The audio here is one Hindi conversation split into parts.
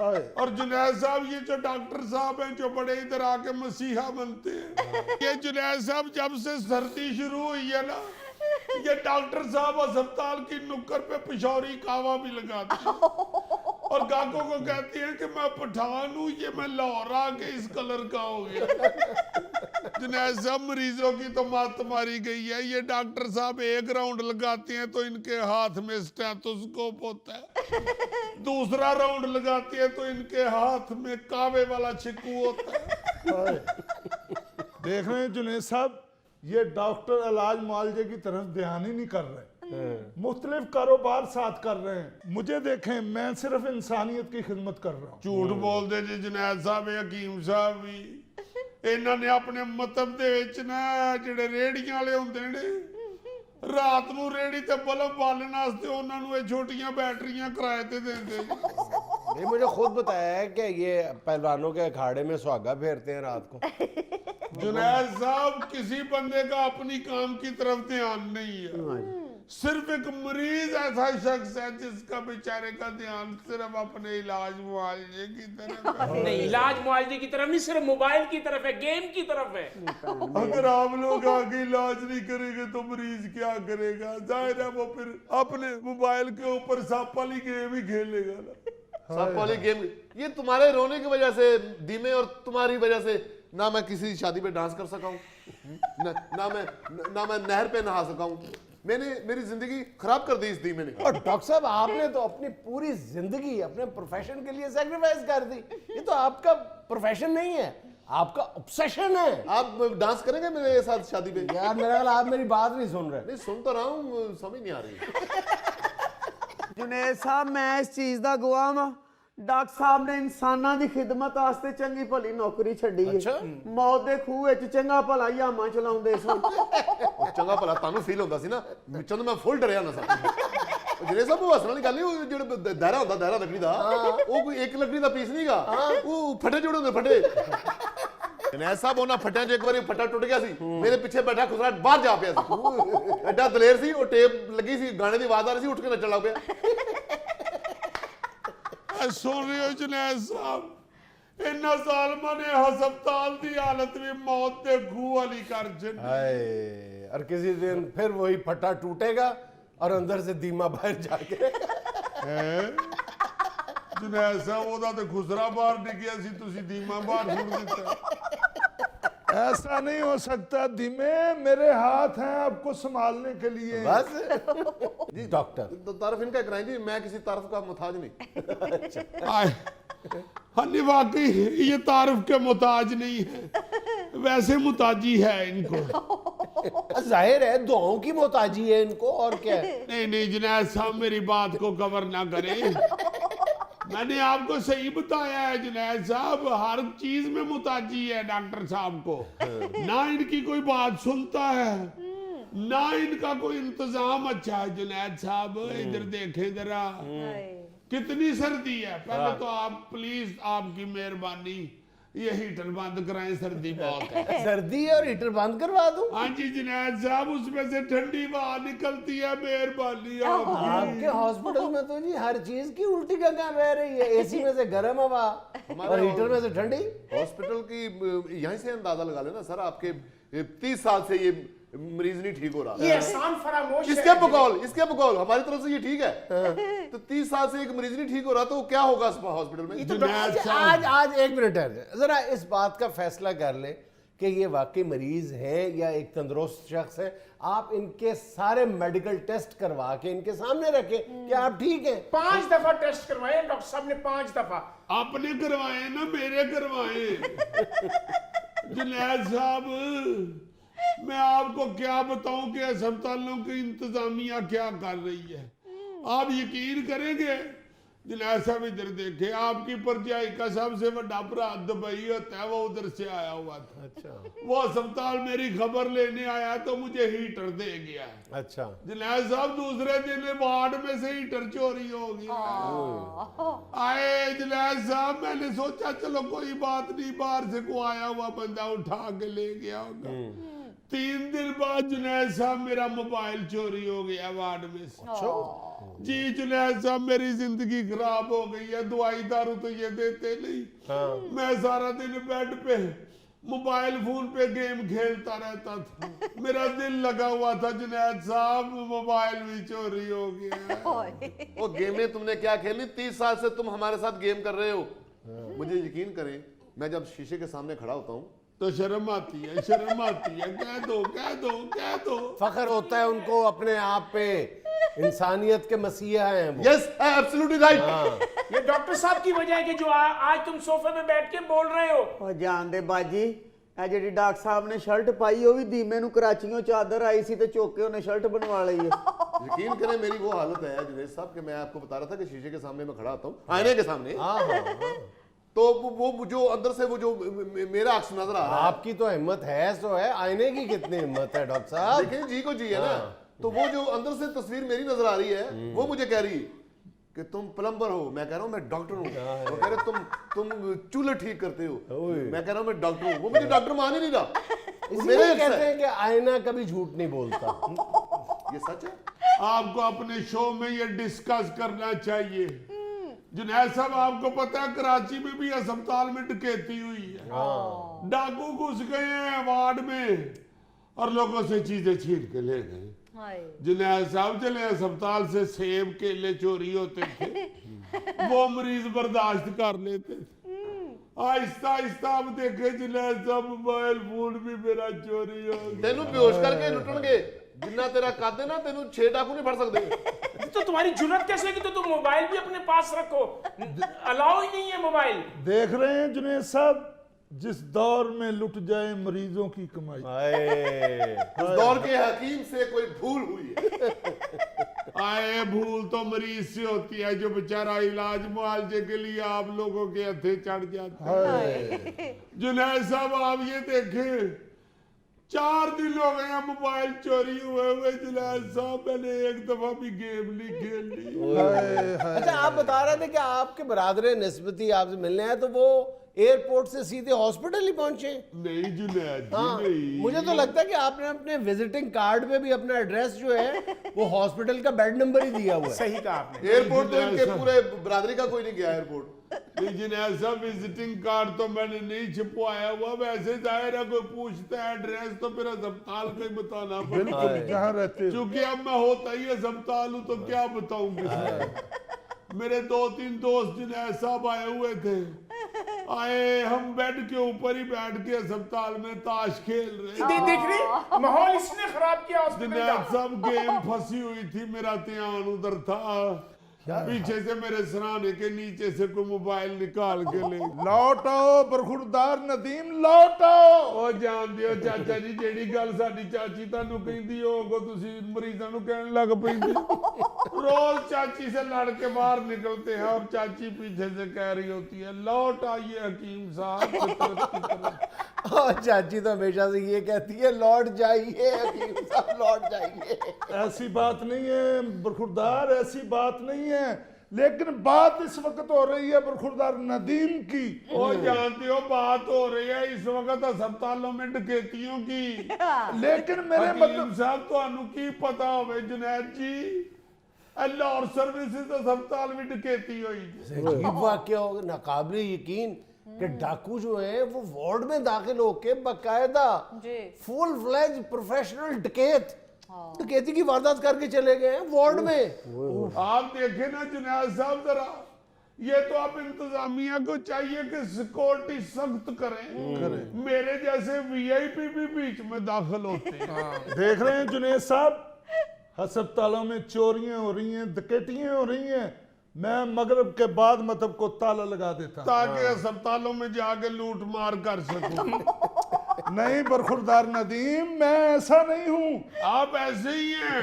और जुनैद साहब ये जो डॉक्टर साहब हैं जो बड़े इधर आके मसीहा बनते हैं, ये जुनैद साहब जब से सर्दी शुरू हुई है ना, ये डॉक्टर साहब अस्पताल की नुक्कड़ पे पिशौरी कावा भी लगाते हैं और गाहकों को कहते हैं कि मैं पठान हूँ, ये मैं लाहौर आके इस कलर का हो गया। जुनैद साहब मरीजों की तो मात मारी गई है। ये डॉक्टर साहब एक राउंड लगाते हैं तो इनके हाथ में स्टेथोस्कोप होता है, दूसरा राउंड लगाते हैं तो इनके हाथ में कावे वाला चिक्कू होता है। देख रहे हैं जुनैद साहब, ये डॉक्टर इलाज मुआवजे की तरफ ध्यान ही नहीं कर रहे, मुख्तलिफ कारोबार साथ कर रहे हैं। मुझे देखें, मैं सिर्फ इंसानियत की खिदमत कर रहा हूँ। झूठ बोलते जी जुनैद साहब, हकीम साहब भी इन्हों ने अपने मतलब दे विच ना जिहड़े रेहड़ियां वाले हुंदे ने रात नूं रेहड़ी ते बल्ब बालण वास्ते उन्हां नूं छोटियां बैटरियां किराए ते देंदे। नहीं, मुझे खुद बताया है कि ये पहलवानों के अखाड़े में सुहागा फेरते हैं रात को। जुनैद साहब, किसी बंदे का अपनी काम की तरफ ध्यान नहीं है। सिर्फ एक मरीज ऐसा शख्स है जिसका बेचारे का ध्यान सिर्फ अपने इलाज मुआवजे की तरफ है। नहीं, इलाज मुआवजे की तरफ नहीं, सिर्फ मोबाइल की तरफ है, गेम की तरफ है। अगर आप लोग आगे इलाज नहीं करेंगे तो मरीज क्या करेगा? जाहिर है वो फिर अपने मोबाइल के ऊपर सांप वाली गेम ही खेलेगा ना। सांप वाली गेम, ये तुम्हारे रोने की वजह से धीमे और तुम्हारी वजह से ना मैं किसी शादी पे डांस कर सका हूँ, ना मैं नहर पे नहा सका हूँ। मैंने मेरी जिंदगी खराब कर दी इस धीमे ने। और डॉक्टर साहब, आपने तो अपनी पूरी जिंदगी अपने प्रोफेशन के लिए सैक्रिफाइस कर दी। ये तो आपका प्रोफेशन नहीं है, आपका ऑब्सेशन है। आप डांस करेंगे मेरे साथ शादी पे? यार मेरा ख्याल आप मेरी बात नहीं सुन रहे। नहीं, सुन तो रहा हूँ, समझ नहीं आ रही। जुनैद साहब, मैं इस चीज का गवाह हाँ। डॉक्टर साहब ने इंसानां दी खिदमत वास्ते चंगी भली नौकरी छड्डी है। मौत दे खूह विच चंगा भला यामा चलाउंदे सन। चंगा भला तानू फील होंदा सी ना, चंद मैं फुल डरिया ना सा। ਜਿਹੜੇ ਸਭ ਹੱਸਣ ਵਾਲੀ ਗੱਲ ਨਹੀਂ, ਉਹ ਜਿਹੜਾ ਦਾਇਰਾ ਹੁੰਦਾ, ਦਾਇਰਾ ਲੱਕੜੀ ਦਾ, ਉਹ ਕੋਈ ਇੱਕ ਲੱਕੜੀ ਦਾ ਪੀਸ ਨਹੀਂਗਾ, ਉਹ ਫੱਟੇ ਜੋੜੇ ਹੁੰਦੇ ਫੱਟੇ। ਜਨੈਦ ਸਾਹਿਬ, ਉਹਨਾਂ ਫੱਟਿਆਂ 'ਚ ਇੱਕ ਵਾਰੀ ਫੱਟਾ ਟੁੱਟ ਗਿਆ ਸੀ, ਮੇਰੇ ਪਿੱਛੇ ਬੈਠਾ ਖੁਸਰਾ ਬਾਹਰ ਜਾ ਪਿਆ ਸੀ। ਐਡਾ ਦਲੇਰ ਸੀ, ਉਹ ਟੇਪ ਲੱਗੀ ਸੀ, ਗਾਣੇ ਦੀ ਆਵਾਜ਼ ਆ ਰਹੀ ਸੀ, ਉੱਠ ਕੇ ਨੱਚਣ ਲੱਗ ਪਿਆ। सुन रहे हो जुनैद साहब, इन्ना जालमा ने हस्पताल की हालत भी मौत के खूह वाली कर छड्डी। और किसी दिन फिर वही फट्टा टूटेगा और अंदर से दीमा बाहर जाके। जुनैद साहब, ओदा ते खुसरा बाहर निकलिया सी, तुसी दीमा बाहर सुट दिता। ऐसा नहीं हो सकता धीमे, मेरे हाथ हैं आपको संभालने के लिए। बस जी डॉक्टर, तो तारफ इनका कराएं जी, मैं किसी तारफ का मुताज नहीं। हाँ, वाकई ये तारुफ के मुताज नहीं है, वैसे मुताजी है इनको। जाहिर है दुआओं की मोहताजी है इनको, और क्या है। नहीं जुनैद साहब, मेरी बात को कवर ना करें। मैंने आपको सही बताया है जुनैद साहब, हर चीज में मुताजी है डॉक्टर साहब को। ना इनकी कोई बात सुनता है, ना इनका कोई इंतजाम अच्छा है। जुनैद साहब, इधर देखें जरा, कितनी सर्दी है। पहले तो आप प्लीज, आपकी मेहरबानी, ये हीटर बंद कराएं, सर्दी बहुत है। सर्दी और हीटर बंद करवा दूं? हाँ जी जुनैद साहब, उसमें से ठंडी हवा निकलती है, मेहरबानी आपके हॉस्पिटल में तो जी हर चीज की उल्टी गंगा बह रही है। एसी में से गर्म हवा और हीटर में से ठंडी। हॉस्पिटल की यहीं से अंदाजा लगा लेना सर, आपके 30 साल से ये मरीज नहीं ठीक हो रहा। ये एहसान फरामोश है। इसके बकौल हमारी तरफ से ये ठीक है। तो 30 साल से एक मरीज नहीं ठीक हो रहा, तो क्या होगा हॉस्पिटल में? तो आज एक मिनट है, जरा इस बात का फैसला कर ले कि ये वाकई मरीज है या एक तंदुरुस्त शख्स है। आप इनके सारे मेडिकल टेस्ट करवा के इनके सामने रखें कि आप ठीक हैं। 5 दफा टेस्ट करवाए डॉक्टर साहब ने, 5 दफा। आपने करवाए ना, मेरे करवाए। जुनैद साहब, मैं आपको क्या बताऊं कि अस्पतालों की इंतजामिया क्या कर रही है। आप यकीन करेंगे जुनैद साहब, इधर देखे, आपकी परजाई का सबसे बड़ा भरा दुबई होता है, वो उधर से आया हुआ था। अच्छा। वो अस्पताल मेरी खबर लेने आया तो मुझे हीटर दे गया। अच्छा। जुनैद साहब, दूसरे दिन वार्ड में से हीटर चोरी हो गया। आए जुनैद साहब, मैंने सोचा चलो कोई बात नहीं, बाहर से को आया हुआ बंदा उठा के ले गया होगा। 3 दिन बाद जुनैद साहब मेरा मोबाइल चोरी हो गया वार्ड में से। जी जुनैद साहब मेरी जिंदगी खराब हो गई है, दवाई दारू तो ये देते नहीं। मैं सारा दिन बेड पे मोबाइल फोन पे गेम खेलता रहता था, मेरा दिल लगा हुआ था। जुनैद साहब मोबाइल भी चोरी हो गया। वो गेमें तुमने क्या खेली? 30 साल से तुम हमारे साथ गेम कर रहे हो। मुझे यकीन करें, मैं जब शीशे के सामने खड़ा होता हूँ तो शर्म आती है, शर्म आती है। कह दो कह दो कह दो। फख्र होता है उनको अपने आप पे, इंसानियत के मसीहा हैं वो। Yes absolutely right. ये डॉक्टर साहब की वजह है कि जो आज तुम सोफे पे बैठ के बोल रहे हो। ਉਹ ਜਾਣਦੇ ਬਾਜੀ ਇਹ ਜਿਹੜੀ ਡਾਕਟਰ ਸਾਹਿਬ ਨੇ ਸ਼ਰਟ ਪਾਈ ਉਹ ਵੀ ਦੀਮੇ ਨੂੰ ਕਰਾਚੀੋਂ ਚਾਦਰ ਆਈ ਸੀ ਤੇ ਚੁੱਕ ਕੇ ਉਹਨੇ ਸ਼ਰਟ ਬਣਵਾ ਲਈ ਹੈ। यकीन करें मेरी वो हालत है जुनैद साहब कि मैं आपको बता रहा था कि शीशे के सामने मैं खड़ा होता हूँ, आईने के सामने, तो वो जो अंदर से वो जो मेरा अक्स नजर आ रहा है। आपकी तो हिम्मत है सो है, आईने की कितनी हिम्मत है डॉक्टर साहब। लेकिन जी को जी है ना, तो वो जो अंदर से तस्वीर मेरी नजर आ रही है वो मुझे कह रही कि तुम प्लम्बर हो, मैं कह रहा हूँ मैं डॉक्टर हूँ। वो कह रहे तुम चूल्हे ठीक करते हो, मैं कह रहा हूँ मैं डॉक्टर हूँ। वो मुझे डॉक्टर मान ही नहीं रहा। इसलिए कहते हैं कि आईना कभी झूठ नहीं बोलता। ये सच है। आपको अपने शो में ये डिस्कस करना चाहिए। जुनैद साहब आपको पता है कराची में भी अस्पताल में डकैती हुई है, डाकू घुस गए हैं वार्ड में और लोगों से चीजें छीन के ले गए। जुनैद साहब चले अस्पताल से सेब केले चोरी होते थे, वो मरीज बर्दाश्त कर लेते थे। आहिस्ता आहिस्ता अब देखे जुनैद साहब मोबाइल फोन भी मेरा चोरी हो गया। तेनू बेहोश करके लुटणगे, जिन्ना तेरा कद है ना तेनू 6 डाकू नहीं फड़ सकते। तो तुम्हारी जुर्रत कैसे है कि तो तुम मोबाइल भी अपने पास रखो? अलाउ ही नहीं है मोबाइल। देख रहे हैं जुनैद साहब, जिस दौर में लुट जाए मरीजों की कमाई। उस दौर के हकीम से कोई भूल हुई है। आए भूल तो मरीज से होती है जो बेचारा इलाज मुआवजे के लिए आप लोगों के हथे चढ़ जाता है। जुनैद साहब आप ये देखें, 4 दिन हो गए हैं मोबाइल चोरी हुए जुनैद साहब, मैंने एक दफा भी गेम नहीं खेली। अच्छा, आप बता रहे थे कि आपके बरादर निस्बती आपसे मिलने हैं, तो वो एयरपोर्ट से सीधे हॉस्पिटल ही पहुंचे? नहीं जुनैद जी हाँ, नहीं। मुझे तो लगता है कि आपने अपने विजिटिंग कार्ड पे भी अपना एड्रेस जो है वो हॉस्पिटल का बेड नंबर ही दिया हुआ है। सही कहा आपने। एयरपोर्ट तो इनके पूरे बरादरी का कोई नहीं गया एयरपोर्ट। जुनैद साहब विजिटिंग कार्ड तो मैंने नहीं छपवाया हुआ, वैसे जाहिर है कोई पूछता है एड्रेस तो फिर अस्पताल का ही बताना पड़ता बिल्कुल है। जहाँ रहते हो। क्योंकि अब मैं होता ही अस्पताल हूँ तो क्या बताऊंगी। मेरे 2-3 दोस्त जुनैद साहब आए हुए थे, आए हम बेड के ऊपर ही बैठ के अस्पताल में ताश खेल रहे। देख रही माहौल इसने खराब किया हॉस्पिटल जुनैद का। साहब गेम फंसी हुई थी, मेरा ध्यान उधर था, पीछे से मेरे सराहने के नीचे से कोई मोबाइल निकाल के ले लौटो बरखुरदार नदीम, लौटो। ਉਹ ਜਾਣਦੇ ਹੋ ਚਾਚਾ ਜੀ, ਜਿਹੜੀ ਗੱਲ ਸਾਡੀ ਚਾਚੀ ਤੁਹਾਨੂੰ ਕਹਿੰਦੀ ਹੋਗੋ ਤੁਸੀਂ ਮਰੀਜ਼ਾਂ ਨੂੰ ਕਹਿਣ ਲੱਗ ਪੈਂਦੇ। रोज चाची से लड़ के बाहर निकलते हैं और चाची पीछे से कह रही होती है लौट आइए हकीम साहब फितरत की तरफ। और चाची तो हमेशा से ये कहती है लौट जाइए हकीम साहब, लौट जाइए। ऐसी बात नहीं है बरखुरदार, ऐसी बात नहीं है, लेकिन बात इस वक्त हो रही है बरखुरदार नदीम की। वो जानते हो बात हो रही है इस वक्त अस्पतालों में डकैतियों की। लेकिन मेरे हकीम मतलब साहब ਤੁਹਾਨੂੰ ਕੀ ਪਤਾ ਹੋਵੇ जुनैद जी, लाहौर सर्विसेज अस्पताल में डकैती हुई। अजीब वाकया होगा, नाकाबिले यकीन कि डाकू जो है वो वार्ड में दाखिल होके बकायदा फुल फ्लेज प्रोफेशनल डकैत डकैती की वारदात करके चले गए हैं वार्ड में। आप देखें ना जुनैद साहब जरा, ये तो आप इंतजामिया को चाहिए कि सिक्योरिटी सख्त करें। मेरे जैसे वीआईपी भी बीच में दाखिल होते हैं। देख रहे हैं जुनैद साहब, अस्पतालों में चोरियां हो रही हैं, डकैतियां हो रही हैं। मैं मगरिब के बाद मतलब को ताला लगा देता हूं ताकि अस्पतालों में जाके लूट मार कर सकूं। नहीं बरखुरदार नदीम, मैं ऐसा नहीं हूं। आप ऐसे ही हैं।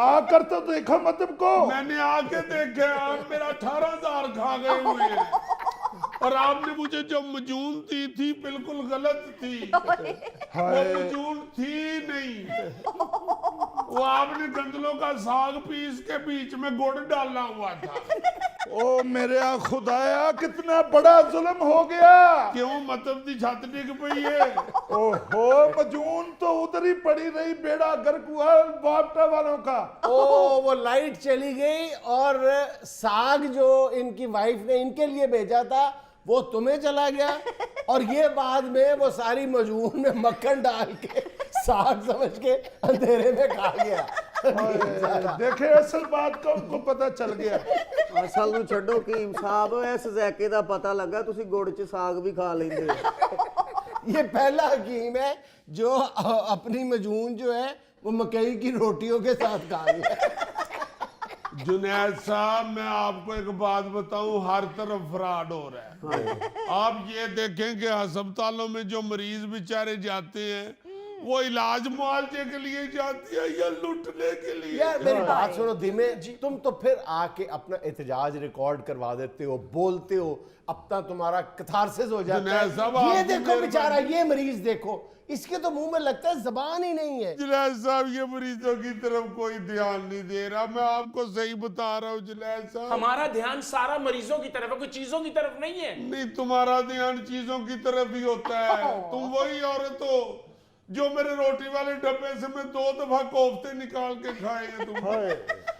आकर तो देखो मतलब को। मैंने आके देखे, आप मेरा 18,000 खा गए हुए हैं और आपने मुझे जो मजून दी थी बिल्कुल गलत थी। वो मजून थी नहीं, वो आपने गंदलों का साग पीस के बीच में गुड़ डाला हुआ था। ओ मेरे खुदाया कितना बड़ा जुल्म हो गया। क्यों मतलब दी छत डिग पई है? ओहो मजून तो उधर ही पड़ी रही, बेड़ा गर्क हुआ बापटा वालों का। ओ वो लाइट चली गई और साग जो इनकी वाइफ ने इनके लिए भेजा था वो तुम्हें चला गया, और ये बाद में वो सारी मजून में मक्खन डाल के साग समझ के अंधेरे में खा गया। देखे असल बात का उनको पता चल गया। ਅਸਲ ਨੂੰ ਛੱਡੋ ਕੀਮ ਸਾਹਿਬ, ਇਸ ਜ਼ੈਕੇ ਦਾ ਪਤਾ ਲੱਗਾ ਤੁਸੀਂ ਗੁੜ ਚ ਸਾਗ ਵੀ ਖਾ ਲੈਂਦੇ ਹੋ। ये पहला हकीम है जो अपनी मजून जो है वो मकई की रोटियों के साथ खा गया। जुनैद साहब मैं आपको एक बात बताऊं, हर तरफ फ्रॉड हो रहा है। आप ये देखें कि अस्पतालों में जो मरीज बेचारे जाते हैं वो इलाज मुआवजे के लिए जाते हैं या लूटने के लिए? यार मेरी बात सुनो धीमे, तुम तो फिर आके अपना एहतजाज रिकॉर्ड करवा देते हो, बोलते हो, अपना तुम्हारा कथारसिस हो जाता जुनैद साहब, है। ये आपकी देखो मेहरबानी। बेचारा, ये मरीज देखो, इसके तो मुंह में लगता है जबान ही नहीं है। जुनैद साहब ये मरीजों की तरफ कोई ध्यान नहीं दे रहा, मैं आपको सही बता रहा हूँ जुनैद साहब। हमारा ध्यान सारा मरीजों की तरफ है, कोई चीजों की तरफ नहीं है। नहीं, तुम्हारा ध्यान चीजों की तरफ ही होता है। तुम वही औरत हो जो मेरे रोटी वाले डब्बे से मैं 2 दफा कोफ्ते निकाल के खाए हैं तुम।